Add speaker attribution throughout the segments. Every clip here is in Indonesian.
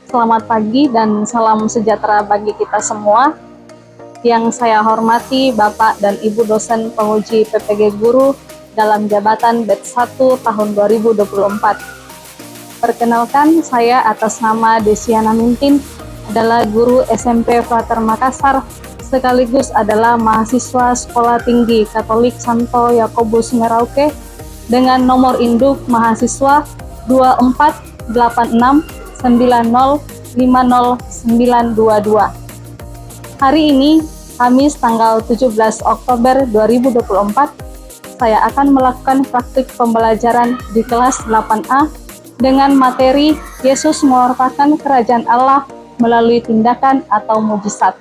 Speaker 1: Selamat pagi dan salam sejahtera bagi kita semua. Yang saya hormati Bapak dan Ibu dosen penguji PPG Guru dalam jabatan Batch 1 tahun 2024. Perkenalkan, saya atas nama Desiana Mintin adalah guru SMP Frater Makassar, sekaligus adalah mahasiswa Sekolah Tinggi Katolik Santo Yakobus Merauke dengan nomor induk mahasiswa 248690509922. Hari ini, Kamis tanggal 17 Oktober 2024, saya akan melakukan praktik pembelajaran di kelas 8A dengan materi Yesus mewartakan kerajaan Allah melalui tindakan atau mujizat.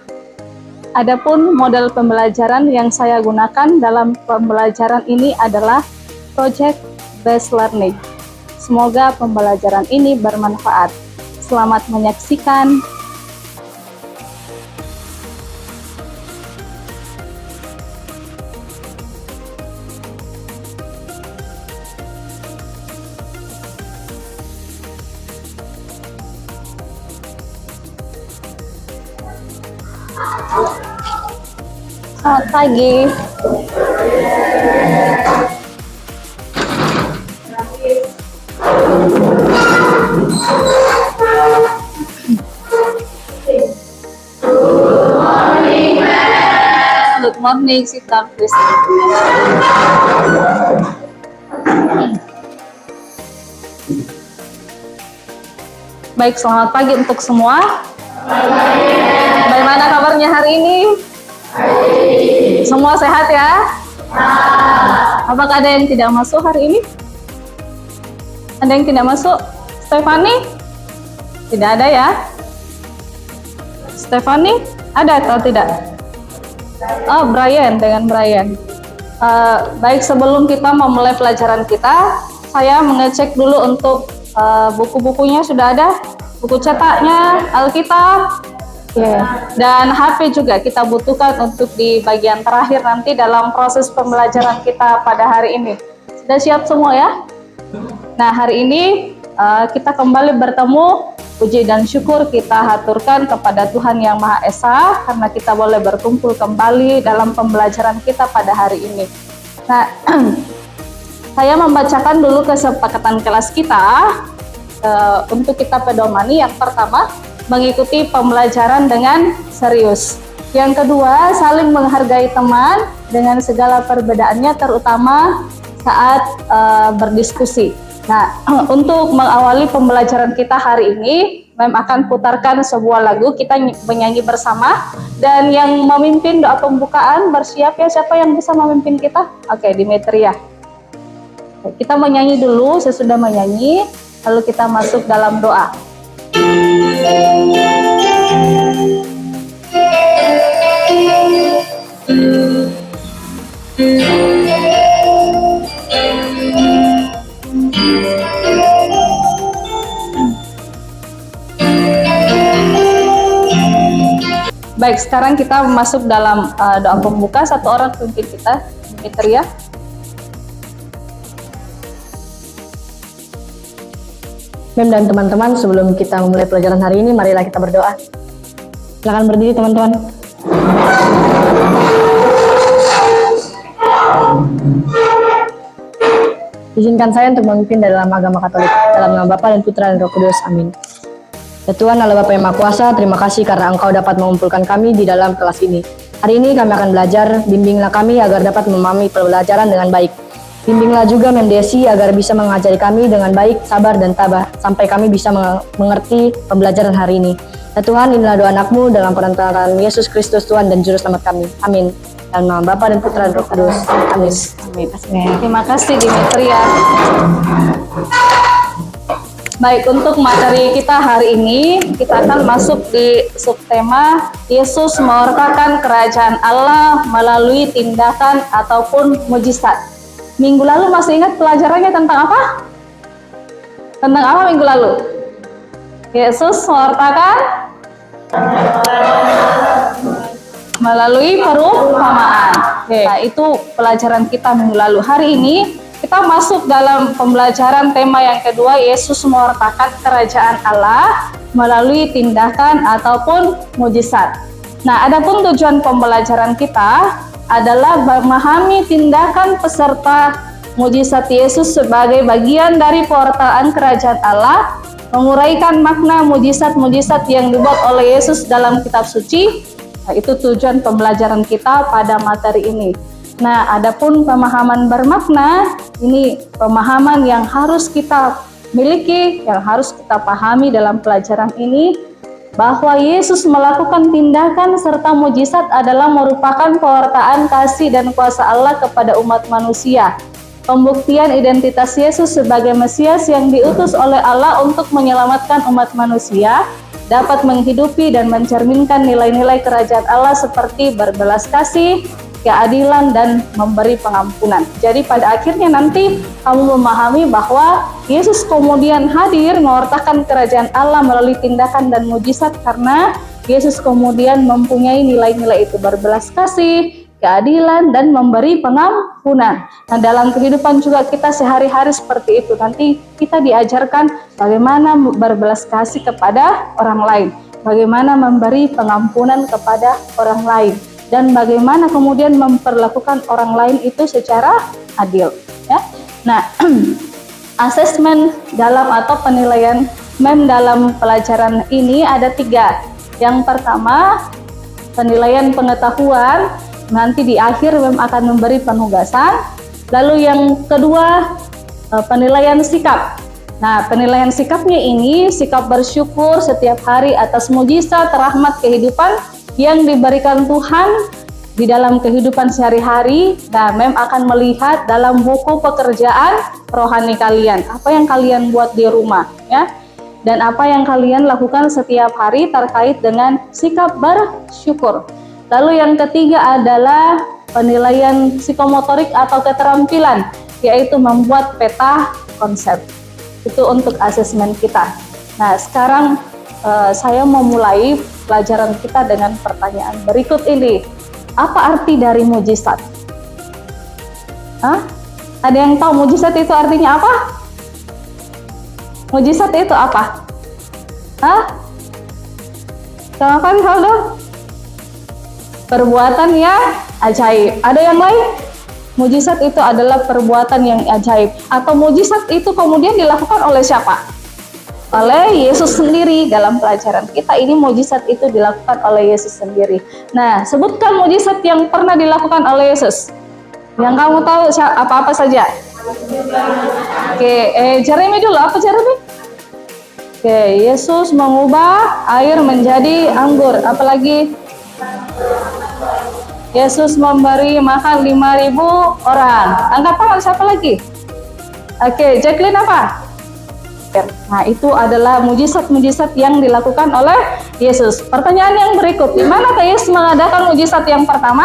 Speaker 1: Adapun model pembelajaran yang saya gunakan dalam pembelajaran ini adalah Project Based Learning. Semoga pembelajaran ini bermanfaat. Selamat menyaksikan. Selamat pagi. Good morning, sit down please. Baik, selamat pagi untuk semua. Bagaimana kabarnya hari ini? Semua sehat ya? Apakah ada yang tidak masuk hari ini? Ada yang tidak masuk? Stefani? Tidak ada ya? Stefani? Ada atau tidak? Oh, Brian, dengan Brian. Baik, sebelum kita memulai pelajaran kita, saya mengecek dulu untuk buku-bukunya sudah ada, buku cetaknya, Alkitab, dan HP juga kita butuhkan untuk di bagian terakhir nanti dalam proses pembelajaran kita pada hari ini. Sudah siap semua ya? Nah, hari ini kita kembali bertemu. Puji dan syukur kita haturkan kepada Tuhan Yang Maha Esa karena kita boleh berkumpul kembali dalam pembelajaran kita pada hari ini. Nah, saya membacakan dulu kesepakatan kelas kita untuk kita pedomani. Yang pertama, mengikuti pembelajaran dengan serius. Yang kedua, saling menghargai teman dengan segala perbedaannya, terutama saat berdiskusi. Nah, untuk mengawali pembelajaran kita hari ini, Mem akan putarkan sebuah lagu, kita menyanyi bersama, dan yang memimpin doa pembukaan bersiap ya, siapa yang bisa memimpin kita? Oke, Dimetria. Kita menyanyi dulu, sesudah menyanyi, lalu kita masuk dalam doa. Baik, sekarang kita masuk dalam doa pembuka. Satu orang pimpin kita, Dimitria.
Speaker 2: Mem dan teman-teman, sebelum kita memulai pelajaran hari ini, marilah kita berdoa. Silakan berdiri teman-teman. Izinkan saya untuk memimpin dalam agama Katolik, dalam nama Bapa dan Putra dan Roh Kudus. Amin. Ya Tuhan Allah Bapa yang Maha Kuasa, terima kasih karena Engkau dapat mengumpulkan kami di dalam kelas ini. Hari ini kami akan belajar, bimbinglah kami agar dapat memahami pembelajaran dengan baik. Bimbinglah juga Mem Desi agar bisa mengajari kami dengan baik, sabar dan tabah, sampai kami bisa mengerti pembelajaran hari ini. Ya Tuhan, inilah doa anak-Mu dalam perantaraan Yesus Kristus Tuhan dan Juru Selamat kami. Amin. Dalam nama Bapa dan Putra dan Roh Kudus. Amin.
Speaker 1: Amin. Terima kasih Dimitria. Baik, untuk materi kita hari ini, kita akan masuk di subtema Yesus mewartakan kerajaan Allah melalui tindakan ataupun mujizat. Minggu lalu masih ingat pelajarannya tentang apa? Tentang apa minggu lalu? Yesus mewartakan melalui perumpamaan. Nah, itu pelajaran kita minggu lalu. Hari ini kita masuk dalam pembelajaran tema yang kedua, Yesus mewartakan kerajaan Allah melalui tindakan ataupun mujizat. Nah, adapun tujuan pembelajaran kita adalah memahami tindakan peserta mujizat Yesus sebagai bagian dari pewartaan kerajaan Allah, menguraikan makna mujizat-mujizat yang dibuat oleh Yesus dalam kitab suci. Nah, itu tujuan pembelajaran kita pada materi ini. Nah, adapun pemahaman bermakna, ini pemahaman yang harus kita miliki, yang harus kita pahami dalam pelajaran ini, bahwa Yesus melakukan tindakan serta mujizat adalah merupakan pewartaan kasih dan kuasa Allah kepada umat manusia. Pembuktian identitas Yesus sebagai Mesias yang diutus oleh Allah untuk menyelamatkan umat manusia, dapat menghidupi dan mencerminkan nilai-nilai kerajaan Allah seperti berbelas kasih, keadilan, dan memberi pengampunan. Jadi pada akhirnya nanti kamu memahami bahwa Yesus kemudian hadir mewartakan kerajaan Allah melalui tindakan dan mujizat karena Yesus kemudian mempunyai nilai-nilai itu, berbelas kasih, keadilan, dan memberi pengampunan. Nah, dalam kehidupan juga kita sehari-hari seperti itu. Nanti kita diajarkan bagaimana berbelas kasih kepada orang lain, bagaimana memberi pengampunan kepada orang lain, dan bagaimana kemudian memperlakukan orang lain itu secara adil. Ya. Nah, asesmen dalam atau penilaian MEM dalam pelajaran ini ada 3. Yang pertama, penilaian pengetahuan. Nanti di akhir MEM akan memberi penugasan. Lalu yang kedua, penilaian sikap. Nah, penilaian sikapnya ini sikap bersyukur setiap hari atas mujizat, rahmat, kehidupan yang diberikan Tuhan di dalam kehidupan sehari-hari. Nah, MEM akan melihat dalam buku pekerjaan rohani kalian, apa yang kalian buat di rumah, ya, dan apa yang kalian lakukan setiap hari terkait dengan sikap bersyukur. Lalu yang ketiga adalah penilaian psikomotorik atau keterampilan, yaitu membuat peta konsep. Itu untuk asesmen kita. Nah, sekarang saya mau mulai pelajaran kita dengan pertanyaan berikut ini. Apa arti dari mujizat? Hah? Ada yang tahu mujizat itu artinya apa? Mujizat itu apa? Hah? Sama kali Haldo? Perbuatan yang ajaib. Ada yang lain? Mujizat itu adalah perbuatan yang ajaib. Atau mujizat itu kemudian dilakukan oleh siapa? Oleh Yesus sendiri. Dalam pelajaran kita ini mujizat itu dilakukan oleh Yesus sendiri. Nah, sebutkan mujizat yang pernah dilakukan oleh Yesus. Yang kamu tahu apa-apa saja. Oke, Jeremy dulu. Apa Jeremy? Oke, Yesus mengubah air menjadi anggur. Apalagi? Yesus memberi makan 5.000 orang. Angkat tangan, siapa lagi? Oke, Jacqueline apa? Nah, itu adalah mujizat-mujizat yang dilakukan oleh Yesus. Pertanyaan yang berikut, di manakah Yesus mengadakan mujizat yang pertama?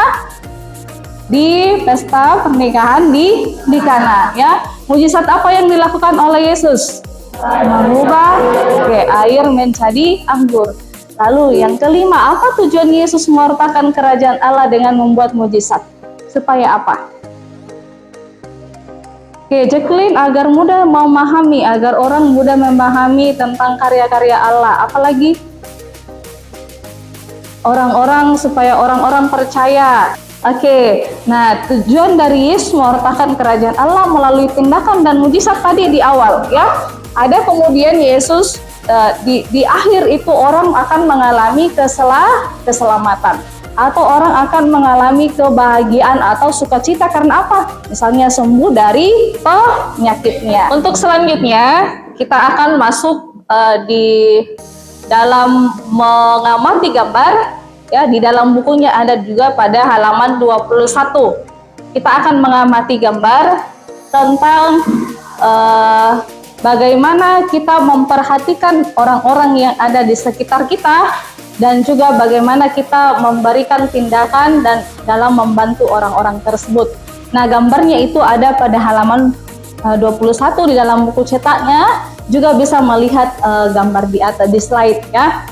Speaker 1: Di pesta pernikahan di Kana, ya. Mujizat apa yang dilakukan oleh Yesus? Mengubah air menjadi anggur. Lalu yang kelima, apa tujuan Yesus mewartakan kerajaan Allah dengan membuat mujizat? Supaya apa? Oke, Jacqueline, agar mudah memahami, agar orang mudah memahami tentang karya-karya Allah. Apalagi orang-orang, supaya orang-orang percaya. Oke, nah tujuan dari Yesus mewartakan kerajaan Allah melalui tindakan dan mujizat tadi di awal, ya. Ada kemudian Yesus di akhir itu orang akan mengalami keselamatan. Atau orang akan mengalami kebahagiaan atau sukacita karena apa? Misalnya sembuh dari penyakitnya. Untuk selanjutnya kita akan masuk di dalam mengamati gambar, ya, di dalam bukunya ada juga pada halaman 21. Kita akan mengamati gambar tentang bagaimana kita memperhatikan orang-orang yang ada di sekitar kita, dan juga bagaimana kita memberikan tindakan dan dalam membantu orang-orang tersebut. Nah, gambarnya itu ada pada halaman 21 di dalam buku cetaknya, juga bisa melihat gambar di atas di slide, ya.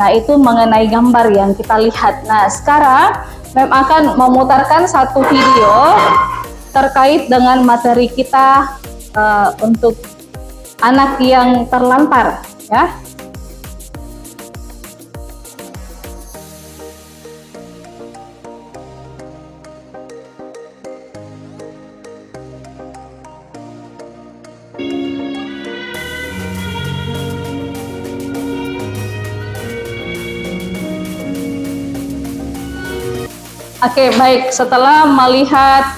Speaker 1: Nah, itu mengenai gambar yang kita lihat. Nah, sekarang MEM akan memutarkan satu video terkait dengan materi kita untuk anak yang terlantar, ya. Oke, baik. Setelah melihat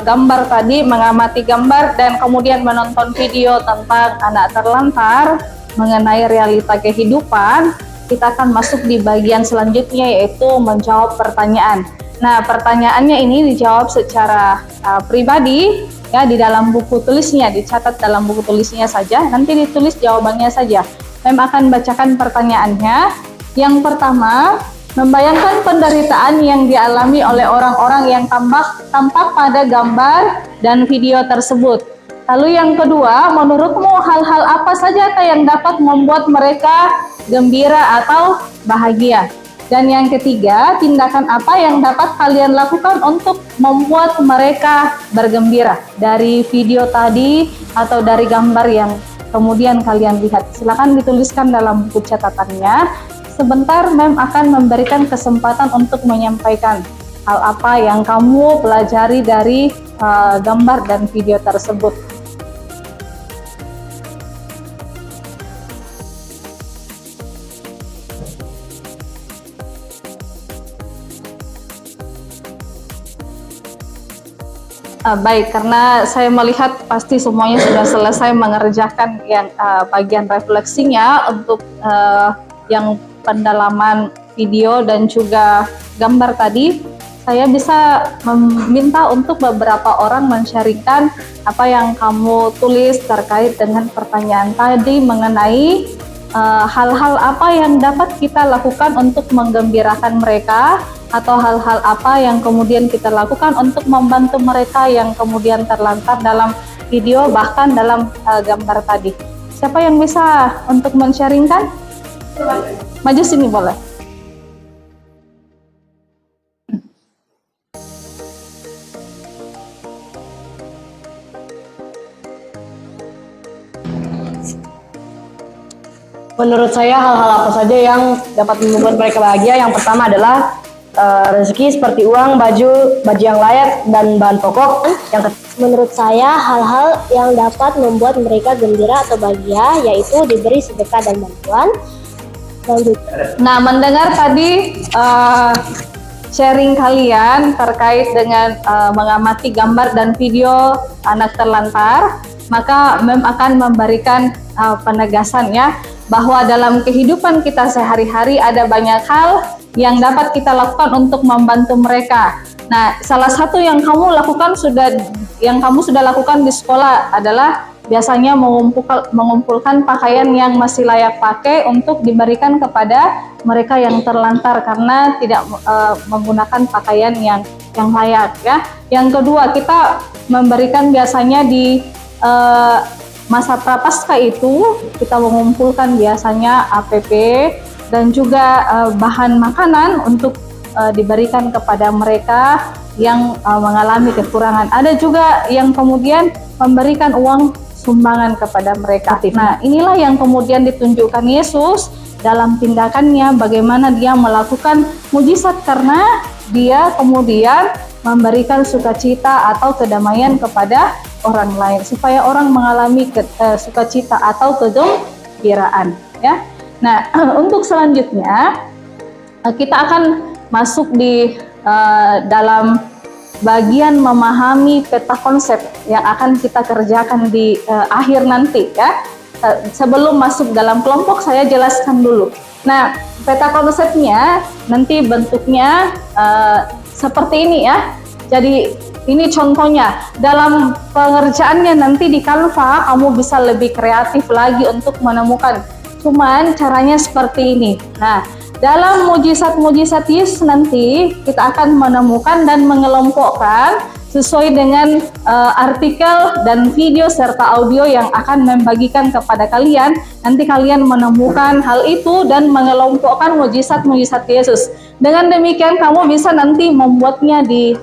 Speaker 1: gambar tadi, mengamati gambar, dan kemudian menonton video tentang anak terlantar mengenai realita kehidupan, kita akan masuk di bagian selanjutnya, yaitu menjawab pertanyaan. Nah, pertanyaannya ini dijawab secara pribadi, ya, di dalam buku tulisnya, dicatat dalam buku tulisnya saja, nanti ditulis jawabannya saja. Mem akan bacakan pertanyaannya. Yang pertama, membayangkan penderitaan yang dialami oleh orang-orang yang tampak pada gambar dan video tersebut. Lalu yang kedua, menurutmu hal-hal apa saja yang dapat membuat mereka gembira atau bahagia? Dan yang ketiga, tindakan apa yang dapat kalian lakukan untuk membuat mereka bergembira? Dari video tadi atau dari gambar yang kemudian kalian lihat, silakan dituliskan dalam buku catatannya. Sebentar, Mem akan memberikan kesempatan untuk menyampaikan hal apa yang kamu pelajari dari gambar dan video tersebut. Baik, karena saya melihat pasti semuanya sudah selesai mengerjakan yang bagian refleksinya untuk yang pendalaman video dan juga gambar tadi. Saya bisa meminta untuk beberapa orang men-sharingkan apa yang kamu tulis terkait dengan pertanyaan tadi mengenai hal-hal apa yang dapat kita lakukan untuk menggembirakan mereka, atau hal-hal apa yang kemudian kita lakukan untuk membantu mereka yang kemudian terlantar dalam video, bahkan dalam gambar tadi. Siapa yang bisa untuk men-sharingkan? Maju sini boleh.
Speaker 2: Menurut saya hal-hal apa saja yang dapat membuat mereka bahagia? Yang pertama adalah rezeki seperti uang, baju yang layak, dan bahan pokok.
Speaker 3: Menurut saya hal-hal yang dapat membuat mereka gembira atau bahagia yaitu diberi sedekah dan bantuan.
Speaker 1: Nah, mendengar tadi sharing kalian terkait dengan mengamati gambar dan video anak terlantar, maka Mem akan memberikan penegasan, ya, bahwa dalam kehidupan kita sehari-hari ada banyak hal yang dapat kita lakukan untuk membantu mereka. Nah, salah satu yang kamu sudah lakukan di sekolah adalah biasanya mengumpulkan pakaian yang masih layak pakai untuk diberikan kepada mereka yang terlantar karena tidak menggunakan pakaian yang layak, ya. Yang kedua, kita memberikan biasanya di masa prapaskah itu kita mengumpulkan biasanya APP dan juga bahan makanan untuk diberikan kepada mereka yang mengalami kekurangan. Ada juga yang kemudian memberikan uang sumbangan kepada mereka. Nah, inilah yang kemudian ditunjukkan Yesus dalam tindakannya, bagaimana dia melakukan mujizat karena dia kemudian memberikan sukacita atau kedamaian kepada orang lain supaya orang mengalami sukacita atau kegembiraan, ya. Nah, untuk selanjutnya kita akan masuk di dalam bagian memahami peta konsep yang akan kita kerjakan di akhir nanti, ya. Sebelum masuk dalam kelompok, saya jelaskan dulu. Nah, peta konsepnya nanti bentuknya seperti ini, ya. Jadi ini contohnya. Dalam pengerjaannya nanti di Canva kamu bisa lebih kreatif lagi untuk menemukan. Cuman caranya seperti ini. Nah, dalam mujizat-mujizat Yesus nanti kita akan menemukan dan mengelompokkan sesuai dengan artikel dan video serta audio yang akan membagikan kepada kalian. Nanti kalian menemukan hal itu dan mengelompokkan mujizat-mujizat Yesus. Dengan demikian kamu bisa nanti membuatnya di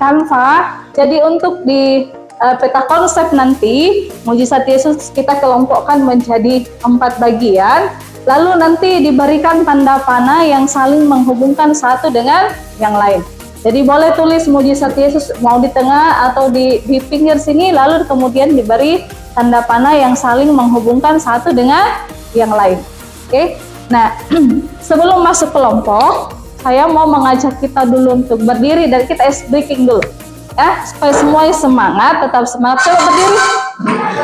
Speaker 1: Canva Jadi untuk di peta konsep nanti, mujizat Yesus kita kelompokkan menjadi 4 bagian, lalu nanti diberikan tanda panah yang saling menghubungkan satu dengan yang lain. Jadi boleh tulis mujizat Yesus mau di tengah atau di pinggir sini, lalu kemudian diberi tanda panah yang saling menghubungkan satu dengan yang lain. Oke. Nah, sebelum masuk kelompok, saya mau mengajak kita dulu untuk berdiri dan kita ice breaking dulu. Ya, supaya semua semangat, tetap semangat. Coba berdiri.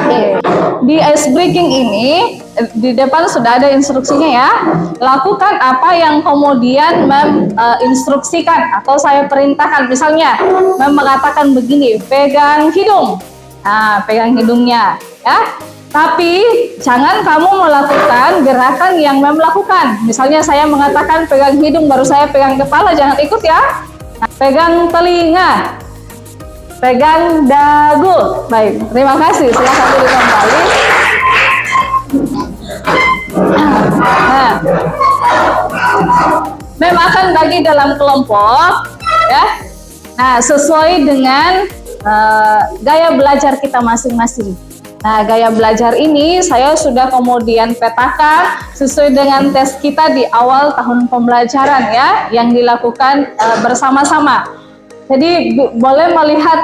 Speaker 1: Oke. Di ice breaking ini, di depan sudah ada instruksinya ya. Lakukan apa yang kemudian instruksikan atau saya perintahkan. Misalnya, mengatakan begini, pegang hidung. Nah, pegang hidungnya. Ya. Tapi jangan kamu melakukan gerakan yang lakukan. Misalnya saya mengatakan pegang hidung, baru saya pegang kepala, jangan ikut ya. Nah, pegang telinga. Pegang dagu. Baik, terima kasih. Silakan dulu kembali. Nah, memang akan bagi dalam kelompok, ya. Nah, sesuai dengan gaya belajar kita masing-masing. Nah, gaya belajar ini saya sudah kemudian petakan sesuai dengan tes kita di awal tahun pembelajaran ya, yang dilakukan bersama-sama. Jadi boleh melihat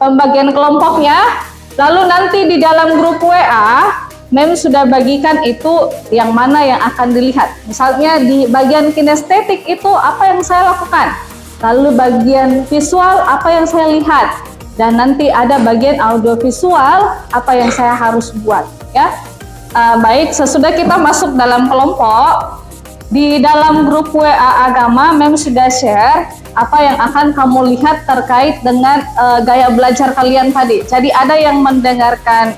Speaker 1: pembagian kelompoknya, lalu nanti di dalam grup WA, Mem sudah bagikan itu yang mana yang akan dilihat. Misalnya di bagian kinestetik itu apa yang saya lakukan, lalu bagian visual apa yang saya lihat, dan nanti ada bagian audiovisual apa yang saya harus buat ya. Baik, sesudah kita masuk dalam kelompok, di dalam grup WA agama Mem sudah share apa yang akan kamu lihat terkait dengan gaya belajar kalian tadi. Jadi ada yang mendengarkan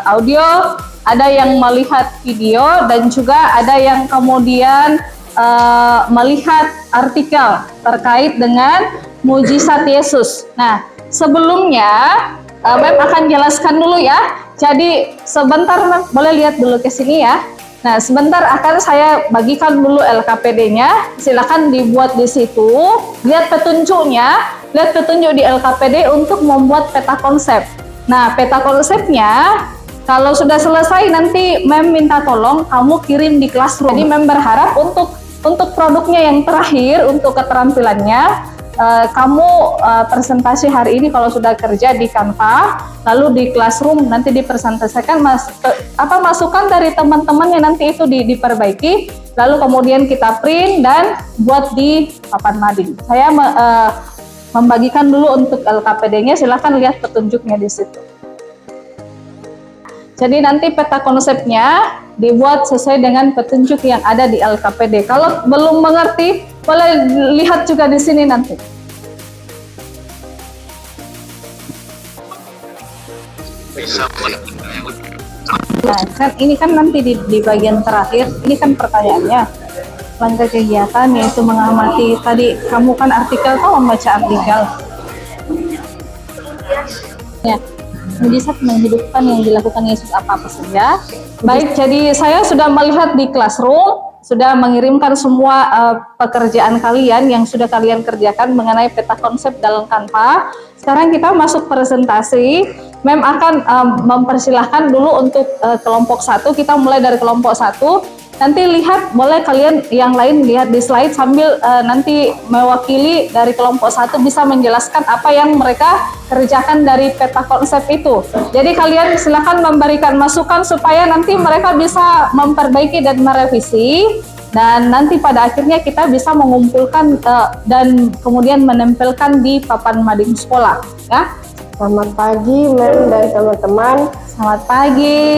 Speaker 1: audio, ada yang melihat video, dan juga ada yang kemudian melihat artikel terkait dengan mujizat Yesus. Nah, sebelumnya Mem akan jelaskan dulu ya. Jadi sebentar Mem, boleh lihat dulu ke sini ya. Nah, sebentar akan saya bagikan dulu LKPD-nya. Silakan dibuat di situ. Lihat petunjuknya, lihat petunjuk di LKPD untuk membuat peta konsep. Nah, peta konsepnya kalau sudah selesai nanti Mem minta tolong kamu kirim di Classroom. Jadi Mem berharap untuk produknya yang terakhir, untuk keterampilannya, kamu presentasi hari ini kalau sudah kerja di Canva, lalu di Classroom nanti dipresentasikan masukan dari teman-teman yang nanti itu diperbaiki, lalu kemudian kita print dan buat di papan mading. Saya membagikan dulu untuk LKPD-nya, silahkan lihat petunjuknya di situ. Jadi nanti peta konsepnya dibuat sesuai dengan petunjuk yang ada di LKPD. Kalau belum mengerti, boleh lihat juga di sini nanti. Nah, kan ini kan nanti di bagian terakhir, ini kan pertanyaannya. Langkah kegiatan yaitu mengamati, tadi kamu kan artikel, kamu membaca artikel. Ya. Mujizat menghidupkan yang dilakukan Yesus apa-apa saja. Baik, jadi saya sudah melihat di Classroom, sudah mengirimkan semua pekerjaan kalian yang sudah kalian kerjakan mengenai peta konsep dalam Canva. Sekarang kita masuk presentasi. Mem akan mempersilahkan dulu untuk kelompok 1. Kita mulai dari kelompok 1. Nanti lihat, boleh kalian yang lain lihat di slide sambil nanti mewakili dari kelompok 1 bisa menjelaskan apa yang mereka kerjakan dari peta konsep itu. Jadi kalian silakan memberikan masukan supaya nanti mereka bisa memperbaiki dan merevisi, dan nanti pada akhirnya kita bisa mengumpulkan dan kemudian menempelkan di papan mading sekolah ya.
Speaker 4: Selamat pagi Mem dan teman-teman.
Speaker 1: Selamat pagi.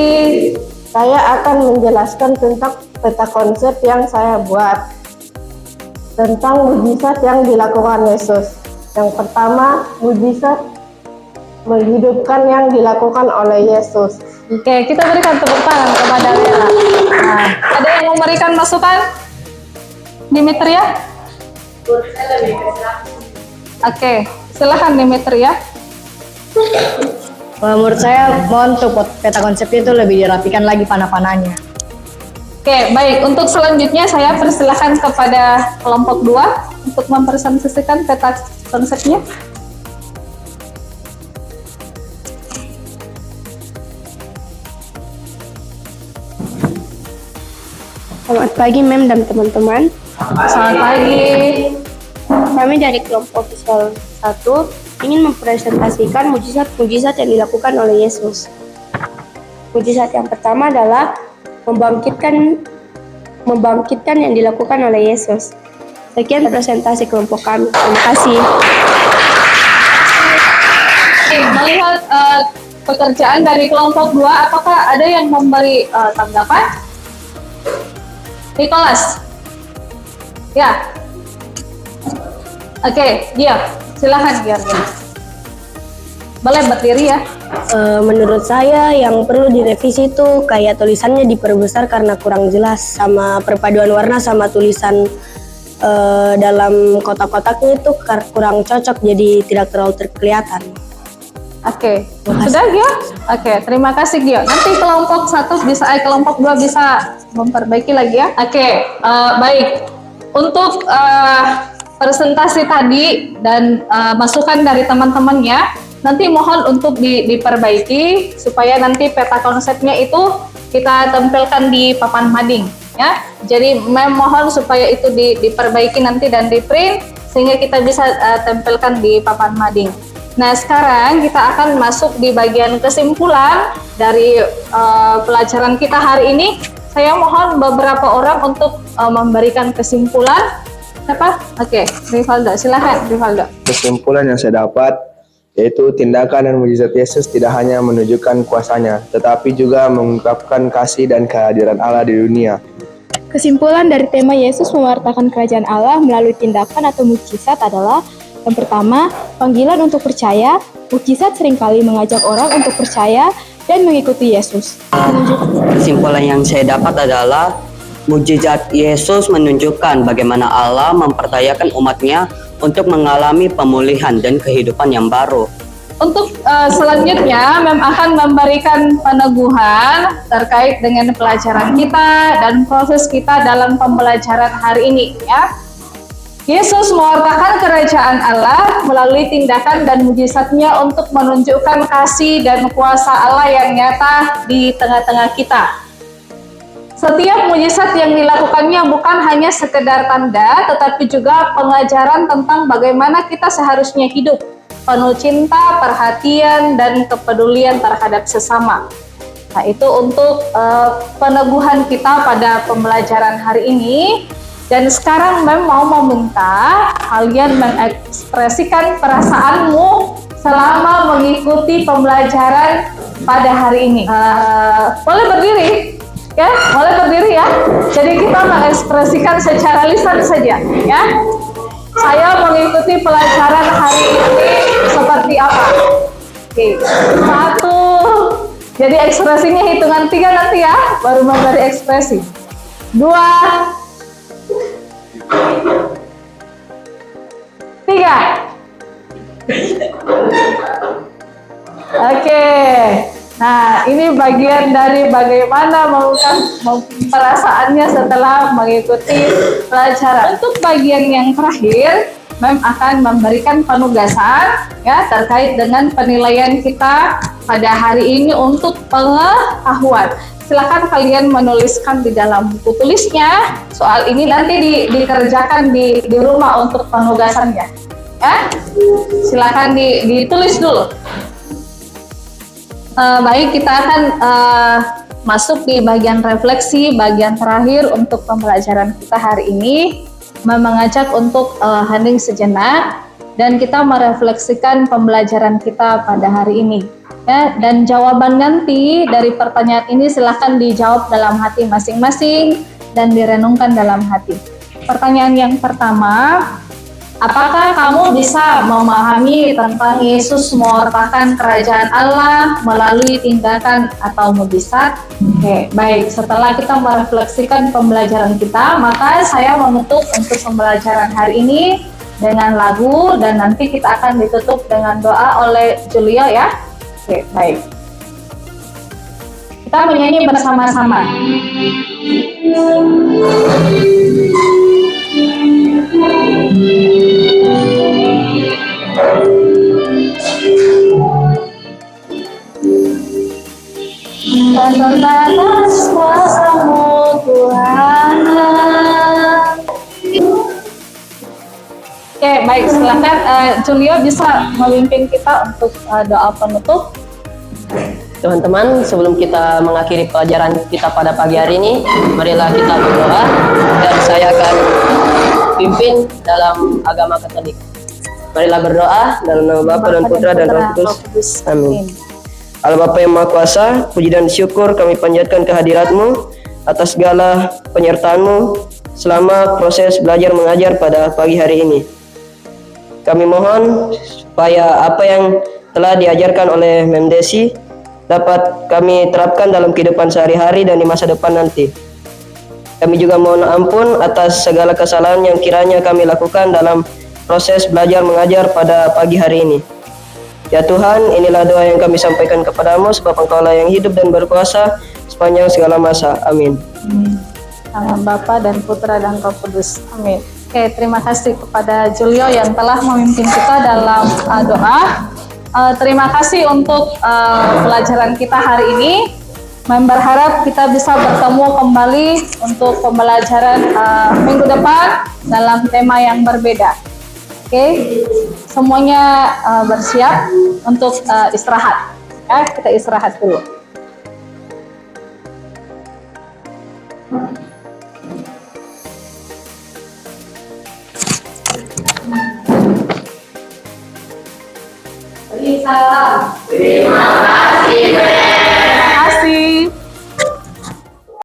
Speaker 4: Saya akan menjelaskan tentang peta konsep yang saya buat tentang mujizat yang dilakukan Yesus. Yang pertama, mujizat menghidupkan yang dilakukan oleh Yesus.
Speaker 1: Oke, kita berikan tepuk tangan kepada Vera. Nah, ada yang mau memberikan masukan? Dimitri ya? Oke, silakan Dimitri ya.
Speaker 2: Menurut saya, mohon untuk peta konsepnya itu lebih dirapikan lagi panah-panahnya.
Speaker 1: Oke, baik. Untuk selanjutnya saya persilahkan kepada kelompok 2 untuk mempresentasikan peta konsepnya.
Speaker 3: Selamat pagi, Mem dan teman-teman.
Speaker 1: Selamat pagi.
Speaker 3: Kami dari kelompok visual 1 ingin mempresentasikan mujizat-mujizat yang dilakukan oleh Yesus. Mujizat yang pertama adalah membangkitkan yang dilakukan oleh Yesus. Sekian presentasi kelompok kami. Terima kasih.
Speaker 1: Melihat pekerjaan dari kelompok 2, apakah ada yang memberi tanggapan? Nicholas? Ya. Oke, Gia. Silahkan, Gia. Boleh berdiri ya.
Speaker 3: Menurut saya yang perlu direvisi itu kayak tulisannya diperbesar karena kurang jelas, sama perpaduan warna sama tulisan dalam kotak-kotaknya itu kurang cocok, jadi tidak terlalu terkelihatan.
Speaker 1: Oke, sudah Gia? Oke, terima kasih Gia. Nanti kelompok 1 bisa, kelompok 2 bisa memperbaiki lagi ya. Oke, baik. Untuk presentasi tadi dan masukan dari teman-temannya, nanti mohon untuk diperbaiki supaya nanti peta konsepnya itu kita tampilkan di papan mading ya. Jadi mohon supaya itu diperbaiki nanti dan di print sehingga kita bisa tampilkan di papan mading. Nah, sekarang kita akan masuk di bagian kesimpulan dari pelajaran kita hari ini. Saya mohon beberapa orang untuk memberikan kesimpulan. Siapa? Oke, Rivaldo, silahkan Rivaldo.
Speaker 5: Kesimpulan yang saya dapat yaitu tindakan dan mujizat Yesus tidak hanya menunjukkan kuasanya, tetapi juga mengungkapkan kasih dan kehadiran Allah di dunia.
Speaker 6: Kesimpulan dari tema Yesus mewartakan kerajaan Allah melalui tindakan atau mujizat adalah: yang pertama, panggilan untuk percaya. Mujizat seringkali mengajak orang untuk percaya dan mengikuti Yesus.
Speaker 7: Kesimpulan yang saya dapat adalah mujizat Yesus menunjukkan bagaimana Allah mempercayakan umatnya untuk mengalami pemulihan dan kehidupan yang baru.
Speaker 1: Untuk selanjutnya, Mem akan memberikan peneguhan terkait dengan pelajaran kita dan proses kita dalam pembelajaran hari ini ya. Yesus mewartakan kerajaan Allah melalui tindakan dan mujizatnya untuk menunjukkan kasih dan kuasa Allah yang nyata di tengah-tengah kita. Setiap mujizat yang dilakukannya bukan hanya sekedar tanda, tetapi juga pengajaran tentang bagaimana kita seharusnya hidup, penuh cinta, perhatian, dan kepedulian terhadap sesama. Nah, itu untuk peneguhan kita pada pembelajaran hari ini. Dan sekarang Mem mau meminta kalian mengekspresikan perasaanmu selama mengikuti pembelajaran pada hari ini. Boleh berdiri? Ya, boleh berdiri ya. Jadi kita mengekspresikan secara lisan saja ya. Saya mengikuti pelajaran hari ini seperti apa? Oke, 1. Jadi ekspresinya hitungan 3 nanti ya, baru memberi ekspresi. 2, 3. Oke. Nah, ini bagian dari bagaimana mengungkap perasaannya setelah mengikuti pelajaran. Untuk bagian yang terakhir, Mem akan memberikan penugasan ya terkait dengan penilaian kita pada hari ini untuk pengetahuan. Silakan kalian menuliskan di dalam buku tulisnya. Soal ini nanti dikerjakan di rumah untuk penugasannya. Ya, silakan ditulis dulu. Baik, kita akan masuk di bagian refleksi, bagian terakhir untuk pembelajaran kita hari ini. Mengajak untuk hening sejenak dan kita merefleksikan pembelajaran kita pada hari ini. Ya, dan jawaban nanti dari pertanyaan ini silahkan dijawab dalam hati masing-masing dan direnungkan dalam hati. Pertanyaan yang pertama, apakah kamu bisa memahami tentang Yesus mewartakan kerajaan Allah melalui tindakan atau mujizat? Oke, baik. Setelah kita merefleksikan pembelajaran kita, maka saya menutup untuk pembelajaran hari ini dengan lagu dan nanti kita akan ditutup dengan doa oleh Julio ya. Oke, baik. Kita menyanyi bersama-sama. Atas kuasa-Mu Tuhan, Oke, baik, silakan Julio bisa memimpin kita untuk doa penutup.
Speaker 8: Teman-teman, sebelum kita mengakhiri pelajaran kita pada pagi hari ini, marilah kita berdoa dan saya akan pimpin dalam agama Katolik. Marilah berdoa dalam nama Bapa dan Putra dan Roh Kudus. Amin. Allah Bapa yang Maha Kuasa, puji dan syukur kami panjatkan kehadirat-Mu atas segala penyertaan-Mu selama proses belajar mengajar pada pagi hari ini. Kami mohon supaya apa yang telah diajarkan oleh Mem Desi dapat kami terapkan dalam kehidupan sehari-hari dan di masa depan nanti. Kami juga mohon ampun atas segala kesalahan yang kiranya kami lakukan dalam proses belajar mengajar pada pagi hari ini. Ya Tuhan, inilah doa yang kami sampaikan kepadamu sebab Engkaulah yang hidup dan berkuasa sepanjang segala masa. Amin.
Speaker 1: Nama Bapa dan Putra dan Roh Kudus. Amin. Oke, terima kasih kepada Julio yang telah memimpin kita dalam doa. Terima kasih untuk pelajaran kita hari ini. Berharap kita bisa bertemu kembali untuk pembelajaran minggu depan dalam tema yang berbeda. Oke, semuanya bersiap untuk istirahat. Ya, kita istirahat dulu. Terima kasih.